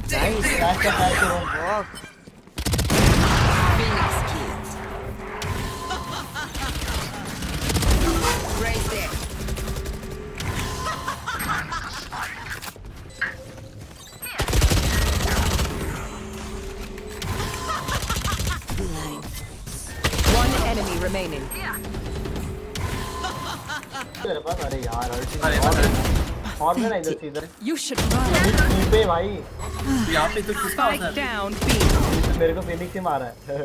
Nice. Flash walk. Phoenix kills. Right there. One enemy remaining. तेरे पास अरे यार और मेरा इधर से इधर You should run. यहीं पे भाई यहाँ पे तो किसका Spike होता है? down B. मेरे को फिनिक्स से मारा है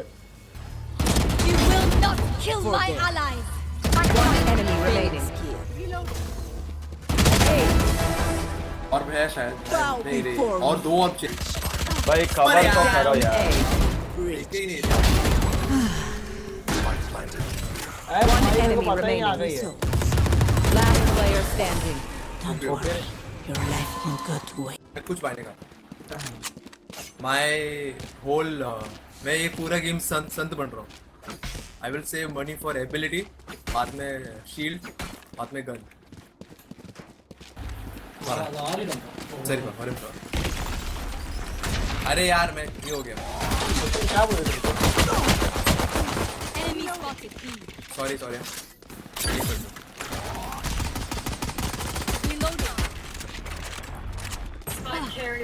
You will not kill my allies. One enemy remaining. और है शायद नहीं रे और दो ऑब्जेक्ट भाई कवर तो करो यार एक ही नहीं अरे One भाई मेरे को enemy पता ही आ गई remaining. है Last player standing. ओके कुछ पाने का माय होल मैं ये पूरा गेम संत बन रहा हूँ I will save money for ability बाद में शील्ड बाद में गन सही बात अरे यार मैं ये हो गया क्या बोल रहे थे Enemy spotted B. Sorry Reloading.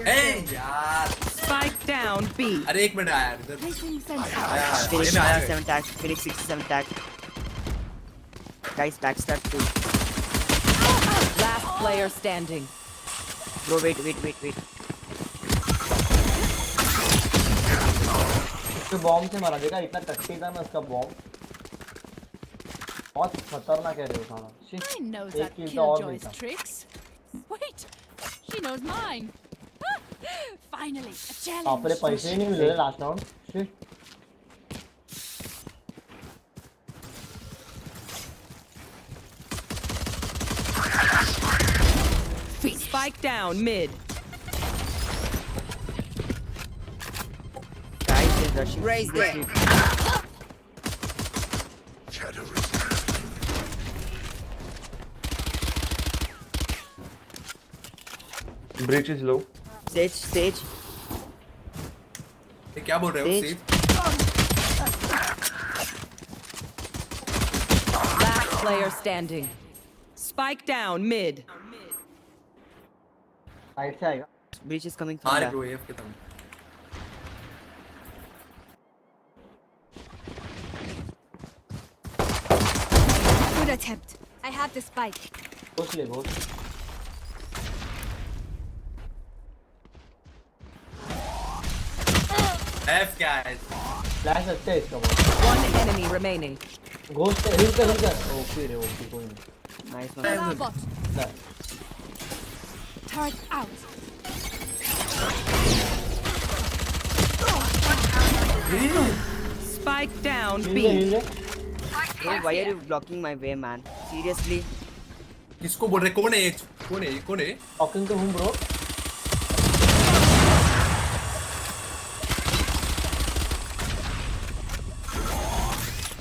ए यार Spike down B. अरे एक मिनट आया इधर Placing sensor. आया Phoenix ये में आया 67 tag. Phoenix 67 tag. Guys, backstab too. Last player standing. Bro, wait. तो बॉम्ब से मारा देखा इतना टट्टी था ना उसका बॉम्ब बहुत खतरनाक है रे साला I know एक that kill तो और Killjoy's मिलता tricks. Wait, she knows mine. Finally, a challenge. अपने पैसे ही नहीं मिले last round shit Spike down mid. Guys, is rushing. Raise there. Breach is low Sage. ये क्या बोल रहे हो Sage. Last player standing. Spike down mid. Side से आएगा Breach is coming from मार back. ब्रो एफ के तुम Good attempt. I have the spike. घुस ले घुस एफ गाइस फ्लैश अच्छा है इसका बहुत One enemy remaining. घुस के हिल कर ओके रे ओके कोई नहीं Nice one. Alarm bot. ले Turret out. Spike down हिल B. ले Bro, why are you blocking my way, man? Seriously? किसको बोल रहे कौन है talking to whom bro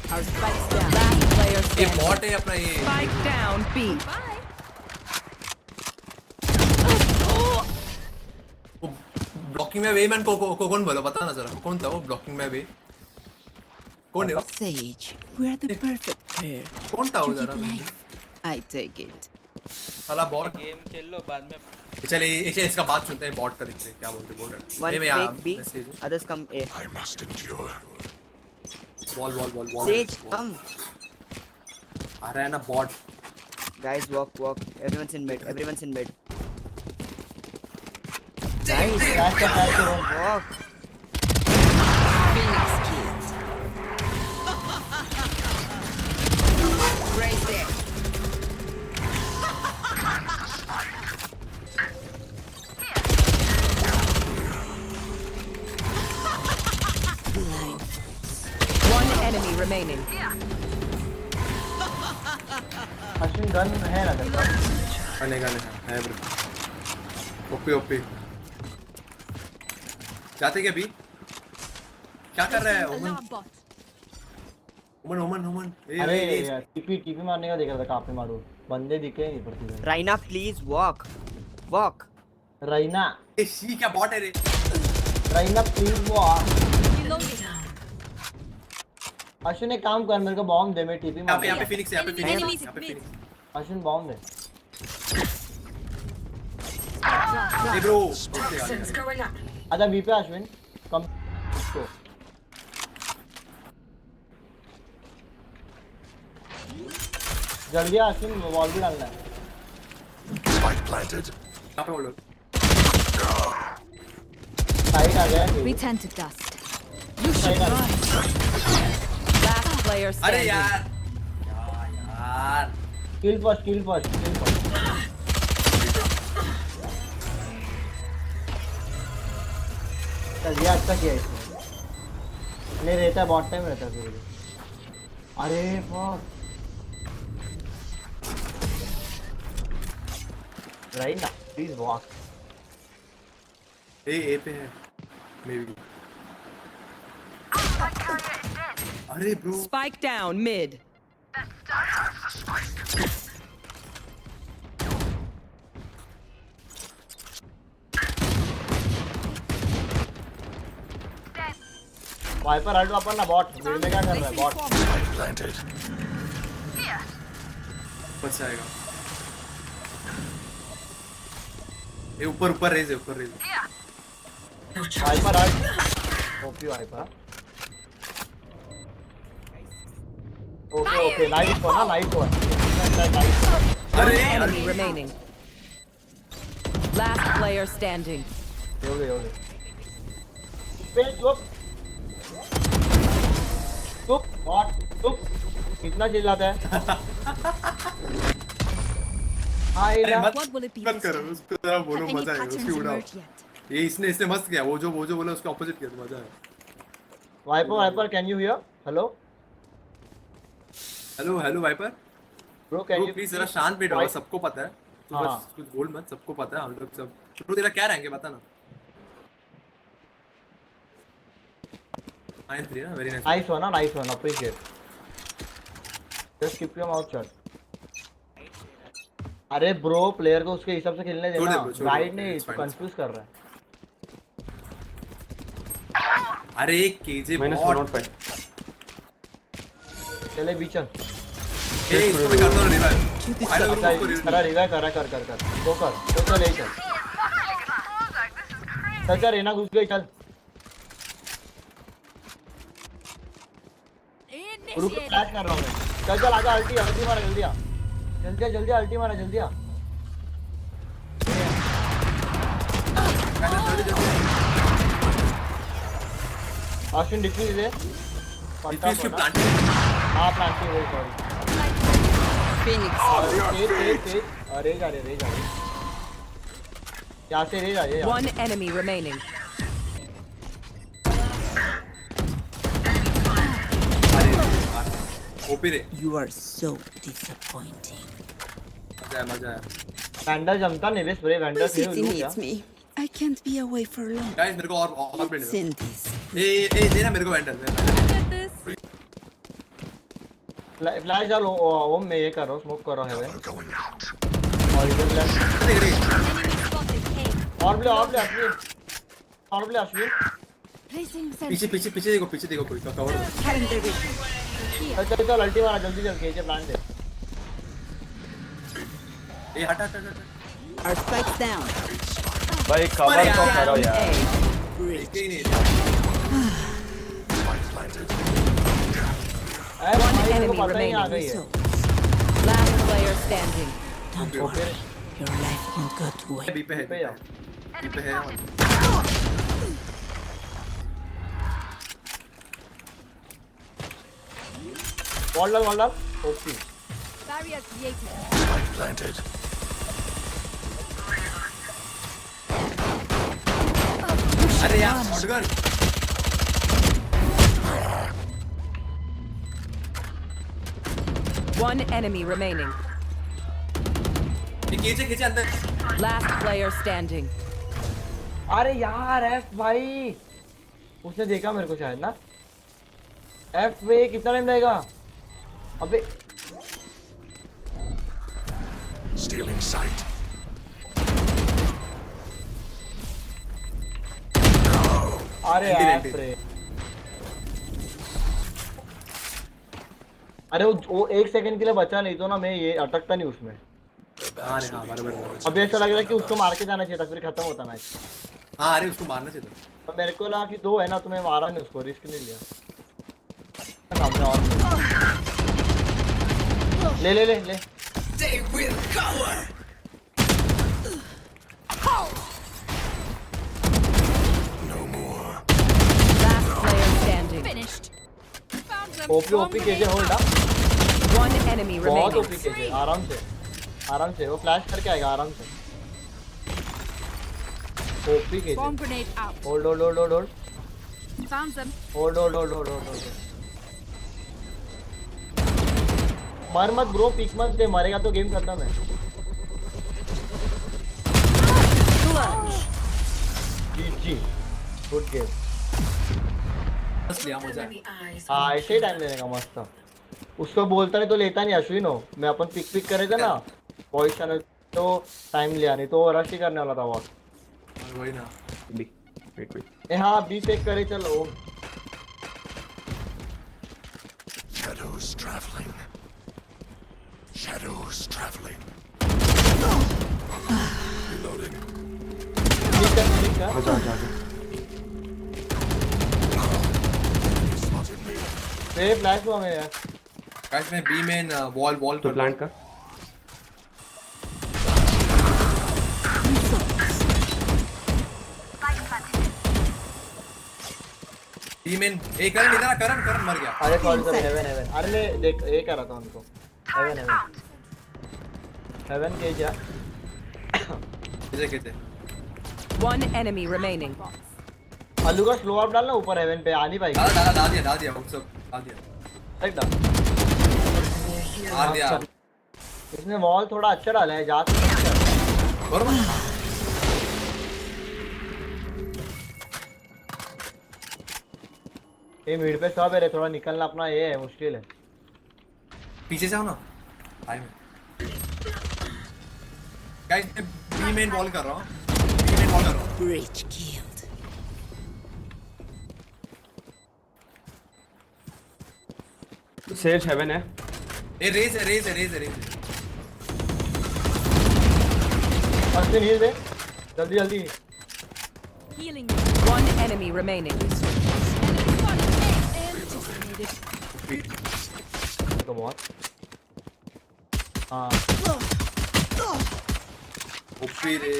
Our spikes down. Last player ये standing. बॉट है अपना ये Spike down B. Bye. Blocking में वे मैन को कौन बोला पता ना जरा कौन था वो ब्लॉकिंग में वे कौन है वो Sage, we're the perfect pair. कौन था वो You जरा keep life. I take it. साला बॉट गेम खेल लो बाद में चले इसे इसका बात सुनते हैं बॉट का देखते हैं क्या बोल रहे हैं One मैं यहाँ fake B, message others come A. Wall Sage, come. आ रहा है ना bot Guys, walk. Everyone's in mid. Nice flash का Walk. Phoenix kills. Right there. One enemy remaining. Ashwin gun है ना तेरे पास गाने है ब्रो ओपी जाते क्या भी क्या कर रहा है ओमन Alarm bot. ओमन अरे टीपी मारने का देख रहा था कहाँ पे मारूं बंदे दिखे नहीं पड़ती Raina, please walk. रईना ए शी क्या बॉट है रे? रईना प्लीज वो आ। Reloading. अश्विन एक काम कर, मेरे को बॉम्ब दे, मैं टीपी यहाँ मार। पे फिनिक्स है, यहाँ पे फिनिक्स है, Enemies यहाँ पे mid. फिनिक्स। अश्विन बॉम्ब दे। ए ब्रो, आजा बी पे अश्विन, कम इसको। जल्दी आ अश्विन, वॉल भी डालना है। यहाँ पे होल्ड। साइड आ गया। Return to dust. साइड आ गया। Last player अरे standing. यार यार किल फर्स्ट, किल फर्स्ट, किल फर्स्ट। चल ये अच्छा किया इसने। नहीं रहता है, बहुत टाइम रहता है फिर भी। अरे फक राइट ना, प्लीज वॉक। ए पे है मे बी। अरे bro Spike down mid. Viper हट अपन ना, बॉट मिड में क्या कर रहा है बॉट? बच जाएगा। ये ऊपर ऊपर रेज है, ऊपर रेज। वाइपर हट। OP Viper. Okay okay, nice one ना, नाइस वन। अरे Enemy remaining. Last player standing. हो गए पे चुप चुप बॉट चुप। कितना चिल्लाता है? हाँ अरे ये मत What will it be मत this करो, time? उसको जरा बोलो, Have any मजा आएगा, patterns उसकी उड़ाओ। emerged yet? ये इसने मस्त किया, वो जो बोला उसके ऑपोजिट किया, तो मजा आया। Viper Viper can you hear? Hello hello hello Viper bro, can bro you please जरा शांत बैठो, Wipe- सबको पता है। तू हाँ। बस कुछ बोल मत, सबको पता है, हम लोग सब। ब्रो तेरा क्या रैंक है बता ना। 9-3 ना, very nice. Nice one, appreciate. Just keep your mouth shut. अरे ब्रो, प्लेयर को उसके हिसाब से खेलने छोड़ देना। दे bro, छोड़ दे, राइट नहीं, it's fine, कंफ्यूज कर रहा है। अरे केजे Minus बॉट। 105. चले बीचन। ए इसको मैं करता हूं रिवाइव। आई लव अच्छा, यू को करा रिवाइव, कर तो चल यही चल। चल रेना घुस गई, चल रुक, Initiate. फ्लैश कर रहा हूं मैं। चल आजा, अल्टी मारा, जल्दी आ, जल्दी अल्टी मारा, जल्दी आ। अश्विन डिफीज दे। डिफ्यूज की प्लांट। हां प्लांट की, वेरी सॉरी। Phoenix. तेज। अरे जा रे यहाँ से रे जा रे। One enemy remaining. ओपी रे, You are so disappointing. मजा आया। वैंडल जमता नहीं रे, स्प्रे वैंडल My से city needs me. I can't be away for long. Guys मेरे को और प्लेट दो। Send this. ए देना मेरे को vendor. Look at this. Flash डाल। ओम मैं ये कर रहा हूँ, स्मोक कर रहा हूँ हेवन। और इधर फ्लैश Enemy spotted. Hey. और प्ले अश्विन। Placing पीछे sentry. पीछे देखो कोई कवर। Calendar vision. चल अल्टी मारा, जल्दी केजे प्लांट दे। ए हट। Our spikes down. भाई कवर तो करो यार। Great. एक ही नहीं। अरे भाई मेरे को enemy पता ही नहीं आ remaining. गई है। Last player standing. Don't worry. Your life won't go to waste. B पे है, पे जाओ। बी पे है। वॉल डाल। Okay Barrier created. अरे यार शॉटगन। One enemy remaining. ये खींचे अंदर। Last player standing. अरे यार एफ भाई, उसने देखा मेरे को शायद ना। एफ वे कितना टाइम लगेगा? अबे Stealing sight. अरे Anti-Venti. यार रे। अरे वो 1 सेकंड के लिए बचा नहीं तो ना मैं ये अटकता नहीं उसमें। हाँ रे हाँ बराबर। अभी ऐसा लग रहा है कि उसको मार के जाना चाहिए था फिर खत्म होता मैच। हाँ अरे उसको मारना चाहिए था। तो मेरे को लगा कि 2 है ना तो मैं मारा नहीं उसको, रिस्क नहीं लिया। सामने और ले ले ले ले। Last player standing. Finished. Found them. OP OP KJ hold up. One enemy बहुत remaining. ओपी केजे, आराम से वो फ्लैश करके आएगा आराम से। OP KJ Bomb grenade out. Hold hold hold hold Found them. Hold hold hold hold hold. मर मत ब्रो, पिक मत दे, मरेगा तो गेम खत्म है। जी गुड गेम। बस लिया मजा। हाँ ऐसे ही टाइम लेने का मस्त था। उसको बोलता नहीं तो लेता नहीं अश्विन हो। मैं अपन पिक करे थे ना वॉइस चैनल तो टाइम लिया, नहीं तो रश ही करने वाला था बहुत। वही ना। वेट ए हाँ बी पेक करे चलो। ठीक है आजा मेरे फ्लैश हुआ मेरे यार। गाइस मैं बी में वॉल तो प्लांट का बी में एक करण इधर करण मर गया। अरे सॉरी सॉरी हेवन अरे मैं देख ये कर रहा था उनको। हेवन के जा। कैसे One enemy remaining. आलू का स्लो अप डालना ऊपर हेवन पे आ नहीं पाएगी। डाल दिया वो सब डाल दिया। राइट डाल। मार दिया। इसने वॉल थोड़ा अच्छा डाला है, जा सकते हैं। बरोबर। ये मिड पे सब है, थोड़ा निकलना अपना ये है, मुश्किल है। पीछे जाओ ना। आई में। गाइस मैं बी में बॉल कर रहा हूं। Bridge killed. सेज हेवन है। ए रेज है। अश्विन हील दे जल्दी। Healing. One enemy remaining. Anticipated. देखो बहुत। हाँ ओपी रे।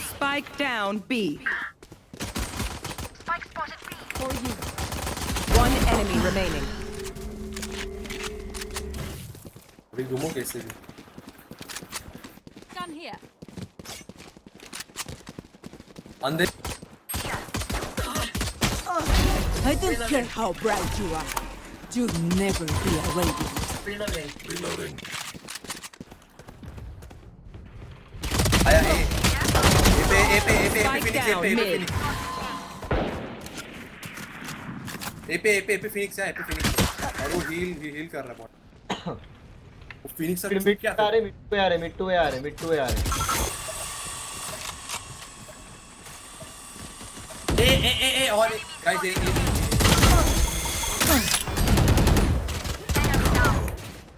Spike down B. For you. One enemy remaining. अभी घूमो कैसे भी। Gun here. अंदर I don't care how bright you are. You'll never be a radiant. आया ए पे Spike down mid. ए पे फिनिक्स है और वो हील कर रहा है बहुत। वो फिनिक्स का मिड क्या आ रहे, मिड पे आ रहे। ए और गाइस ए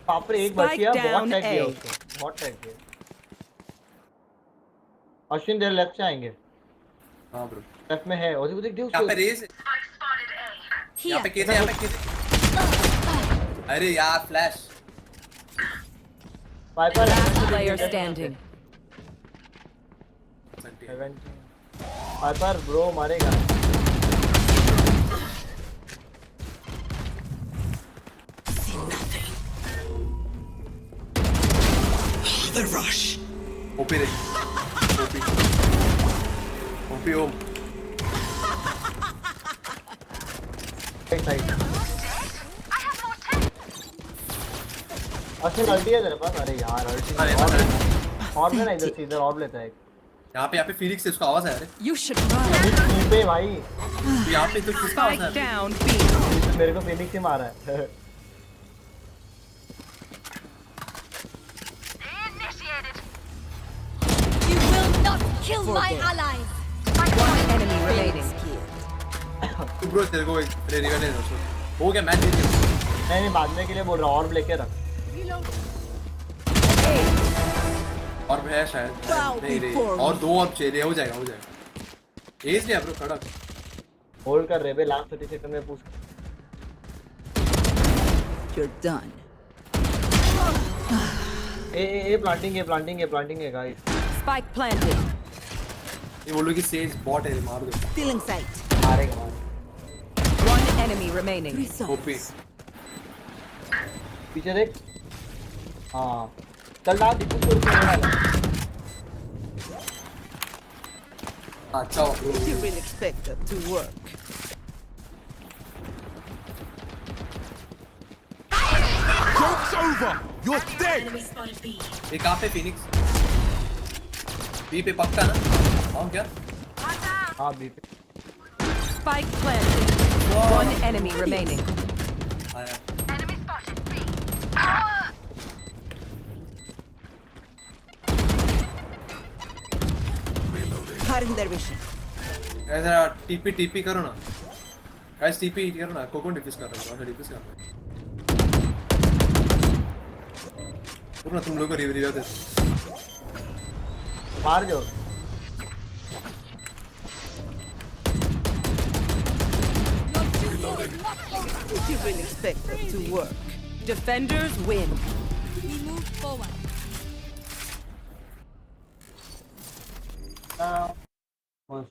बाप रे एक बच गया। Spike बहुत down टैग किया A. उसको, बहुत टैग किया। अश्विन देर लेफ्ट से आएंगे। हां ब्रो लेफ्ट में है और देख यहाँ पे रेस यहाँ पे कैसे अरे यार flash Viper Last player standing. Viper bro मारेगा। The rush. ओपी रे ओपी ओम एक साइड अच्छा अल्टी है तेरे पास। अरे यार अल्टी और ना इधर से इधर और लेता है। यहाँ पे फिनिक्स है उसका आवाज है। अरे You should run. ठीक पे भाई यहाँ पे तो किसका आवाज Spike है? down B. मेरे को फिनिक्स ही मारा है। You will not kill my allies. One enemy remaining. Bro तेरे को एक रिवेल है दोस्तों हो गया मैच जीत गया नहीं बांधने के लिए बोल रहा हूँ और लेके रख और है शायद नहीं रे और 2 और चाहिए हो जाएगा एज लिया ब्रो खड़ा होल्ड कर रहे बे लास्ट 30 सेकंड में पूछ You're done. ए प्लांटिंग है गाइस Spike planted. ये बोलो कि सेज बॉट है मार दो Still in sight. मारेगा मार One enemy remaining. ओपी पीछे देख हाँ चल ना दिक्कत को डाला अच्छा bro You really expect that to work? ये कहाँ पे फिनिक्स बी पे पक्का ना हाँ क्या हाँ बी पे Spike planted. One enemy remaining. आया Cutting their vision. ऐसा टीपी करो ना गाइस टीपी करो ना कोकोन डिफ्यूज कर रहा हूँ डिफ्यूज कर रहा हूँ पूरा तुम लोगों को रिव्यू दे मार जो You really expect that to work? Defenders win. We move forward. बस